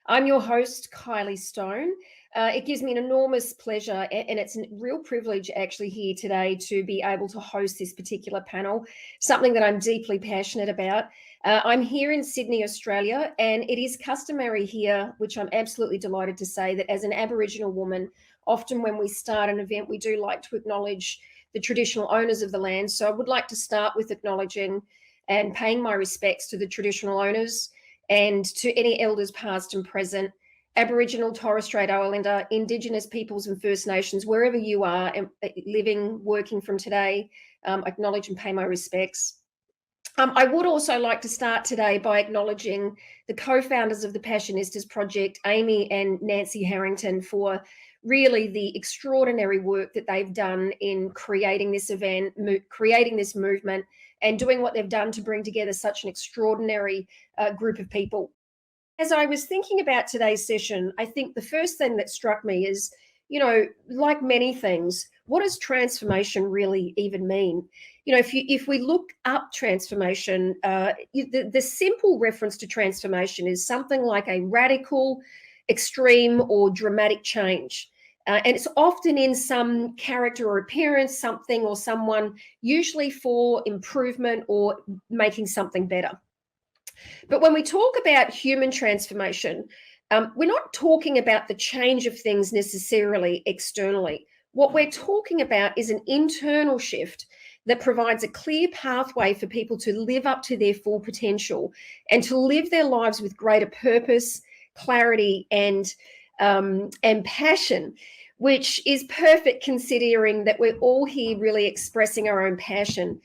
I'm your host, Kylee Stone. It gives me an enormous pleasure and it's a real privilege actually here today to be able to host this particular panel, something that I'm deeply passionate about. I'm here in Sydney, Australia, and it is customary here, which I'm absolutely delighted to say, that as an Aboriginal woman, often when we start an event, we do like to acknowledge the traditional owners of the land. So I would like to start with acknowledging and paying my respects to the traditional owners and to any elders past and present, Aboriginal, Torres Strait Islander, Indigenous peoples and First Nations, wherever you are living, working from today, acknowledge and pay my respects. I would also like to start today by acknowledging the co-founders of the Passionistas project, Amy and Nancy Harrington, for really the extraordinary work that they've done in creating this event, creating this movement, and doing what they've done to bring together such an extraordinary group of people. As I was thinking about today's session, I think the first thing that struck me is, like many things, what does transformation really even mean? If we look up transformation, the simple reference to transformation is something like a radical, extreme, or dramatic change. And it's often in some character or appearance, something or someone, usually for improvement or making something better. But when we talk about human transformation, we're not talking about the change of things necessarily externally. What we're talking about is an internal shift that provides a clear pathway for people to live up to their full potential and to live their lives with greater purpose, clarity, and passion, which is perfect considering that we're all here really expressing our own passion.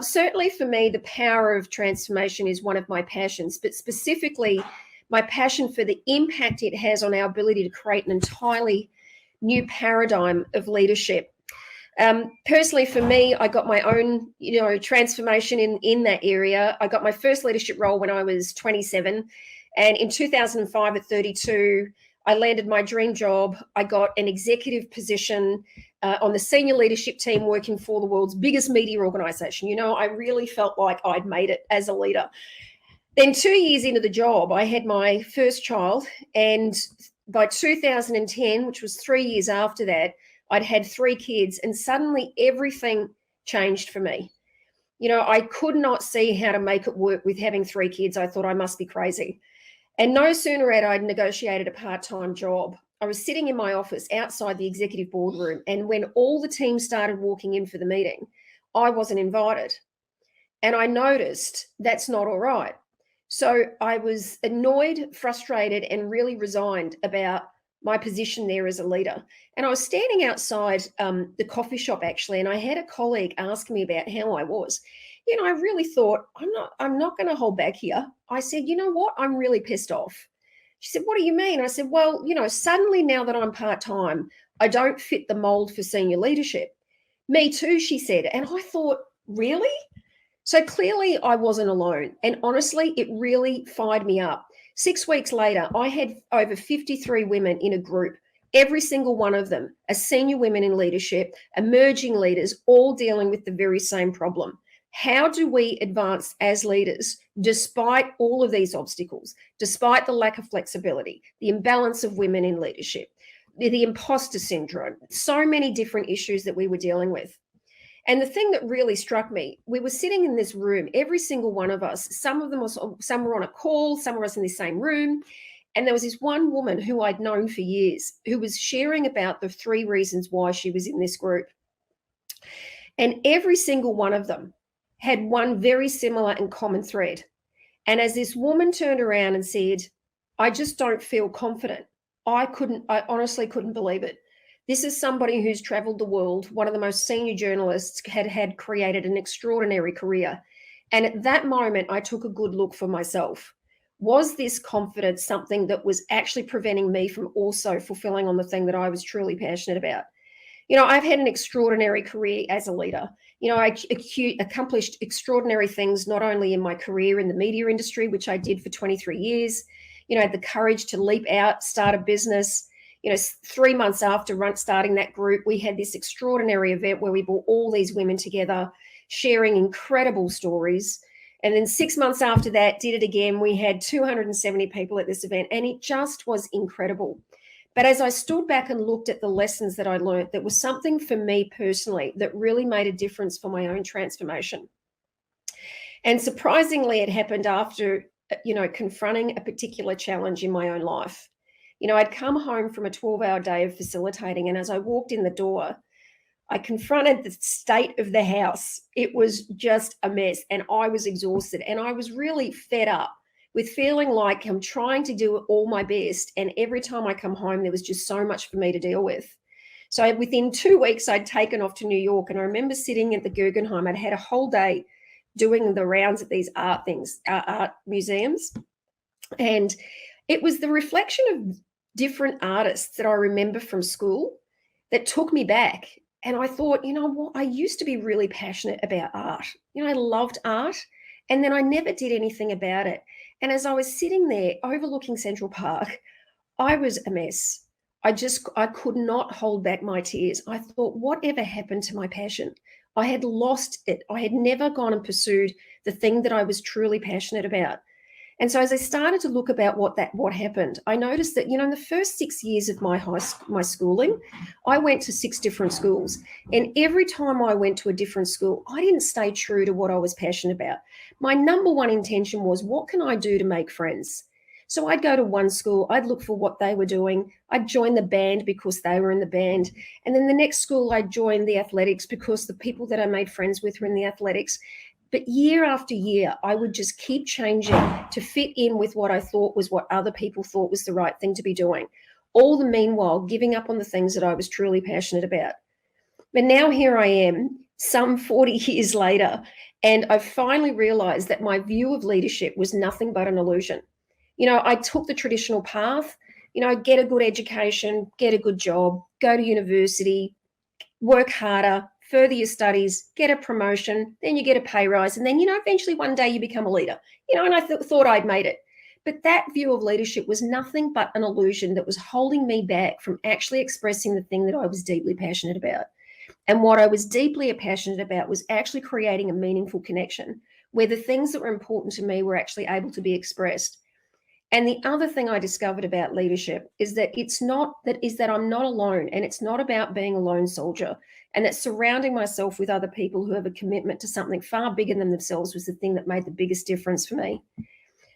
Certainly for me, the power of transformation is one of my passions, but specifically my passion for the impact it has on our ability to create an entirely new paradigm of leadership. Personally, for me, I got my own, transformation in that area. I got my first leadership role when I was 27, and in 2005 at 32, I landed my dream job. I got an executive position on the senior leadership team working for the world's biggest media organization. I really felt like I'd made it as a leader. Then 2 years into the job, I had my first child. And by 2010, which was 3 years after that, I'd had 3 kids, and suddenly everything changed for me. I could not see how to make it work with having 3 kids. I thought I must be crazy. And no sooner had I negotiated a part-time job, I was sitting in my office outside the executive boardroom, and when all the team started walking in for the meeting, I wasn't invited. And I noticed that's not all right. So I was annoyed, frustrated, and really resigned about my position there as a leader. And I was standing outside the coffee shop, actually, and I had a colleague ask me about how I was. I really thought, I'm not going to hold back here. I said, you know what? I'm really pissed off. She said, what do you mean? I said, well, suddenly now that I'm part-time, I don't fit the mold for senior leadership. Me too, she said. And I thought, really? So clearly I wasn't alone. And honestly, it really fired me up. 6 weeks later, I had over 53 women in a group, every single one of them are senior women in leadership, emerging leaders, all dealing with the very same problem. How do we advance as leaders despite all of these obstacles, despite the lack of flexibility, the imbalance of women in leadership, the imposter syndrome, so many different issues that we were dealing with? And the thing that really struck me, we were sitting in this room, every single one of us, some were on a call, some of us in the same room. And there was this one woman who I'd known for years who was sharing about the 3 reasons why she was in this group. And every single one of them had one very similar and common thread. And as this woman turned around and said, I just don't feel confident. I honestly couldn't believe it. This is somebody who's traveled the world, one of the most senior journalists, had created an extraordinary career. And at that moment, I took a good look for myself. Was this confidence something that was actually preventing me from also fulfilling on the thing that I was truly passionate about? I've had an extraordinary career as a leader. I accomplished extraordinary things, not only in my career in the media industry, which I did for 23 years, I had the courage to leap out, start a business. 3 months after starting that group, we had this extraordinary event where we brought all these women together, sharing incredible stories. And then 6 months after that, did it again. We had 270 people at this event, and it just was incredible. But as I stood back and looked at the lessons that I learned, there was something for me personally that really made a difference for my own transformation. And surprisingly, it happened after, confronting a particular challenge in my own life. I'd come home from a 12-hour day of facilitating, and as I walked in the door, I confronted the state of the house. It was just a mess, and I was exhausted, and I was really fed up with feeling like I'm trying to do all my best, and every time I come home, there was just so much for me to deal with. So within 2 weeks, I'd taken off to New York, and I remember sitting at the Guggenheim. I'd had a whole day doing the rounds at these art museums, and it was the reflection of different artists that I remember from school that took me back. And I thought, you know what, I used to be really passionate about art. I loved art, and then I never did anything about it. And as I was sitting there overlooking Central Park, I was a mess. I could not hold back my tears. I thought, whatever happened to my passion? I had lost it. I had never gone and pursued the thing that I was truly passionate about. And so as I started to look about what happened, I noticed that, in the first 6 years of my schooling, I went to 6 different schools. And every time I went to a different school, I didn't stay true to what I was passionate about. My number one intention was, what can I do to make friends? So I'd go to one school, I'd look for what they were doing. I'd join the band because they were in the band. And then the next school, I'd join the athletics because the people that I made friends with were in the athletics. But year after year, I would just keep changing to fit in with what I thought was what other people thought was the right thing to be doing. All the meanwhile, giving up on the things that I was truly passionate about. But now here I am, some 40 years later, and I've finally realized that my view of leadership was nothing but an illusion. I took the traditional path, get a good education, get a good job, go to university, work harder, further your studies, get a promotion, then you get a pay rise, and then, eventually one day you become a leader, and I thought I'd made it. But that view of leadership was nothing but an illusion that was holding me back from actually expressing the thing that I was deeply passionate about. And what I was deeply passionate about was actually creating a meaningful connection where the things that were important to me were actually able to be expressed. And the other thing I discovered about leadership is that I'm not alone, and it's not about being a lone soldier, and that surrounding myself with other people who have a commitment to something far bigger than themselves was the thing that made the biggest difference for me.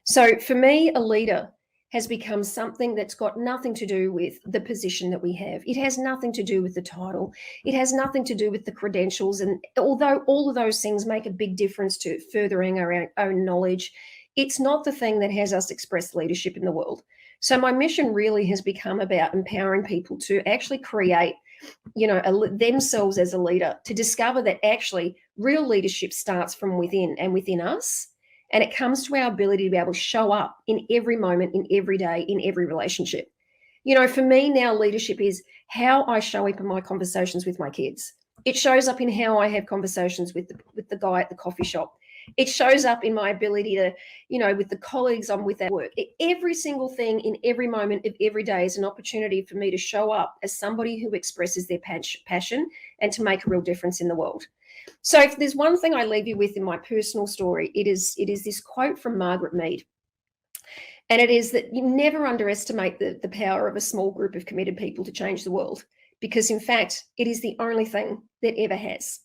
So for me, a leader has become something that's got nothing to do with the position that we have. It has nothing to do with the title. It has nothing to do with the credentials. And although all of those things make a big difference to furthering our own knowledge, it's not the thing that has us express leadership in the world. So my mission really has become about empowering people to actually create, themselves as a leader, to discover that actually real leadership starts from within and within us. And it comes to our ability to be able to show up in every moment, in every day, in every relationship. For me now, leadership is how I show up in my conversations with my kids. It shows up in how I have conversations with the guy at the coffee shop. It shows up in my ability to, with the colleagues I'm with at work. Every single thing in every moment of every day is an opportunity for me to show up as somebody who expresses their passion and to make a real difference in the world. So if there's one thing I leave you with in my personal story, it is this quote from Margaret Mead. And it is that you never underestimate the power of a small group of committed people to change the world, because in fact, it is the only thing that ever has.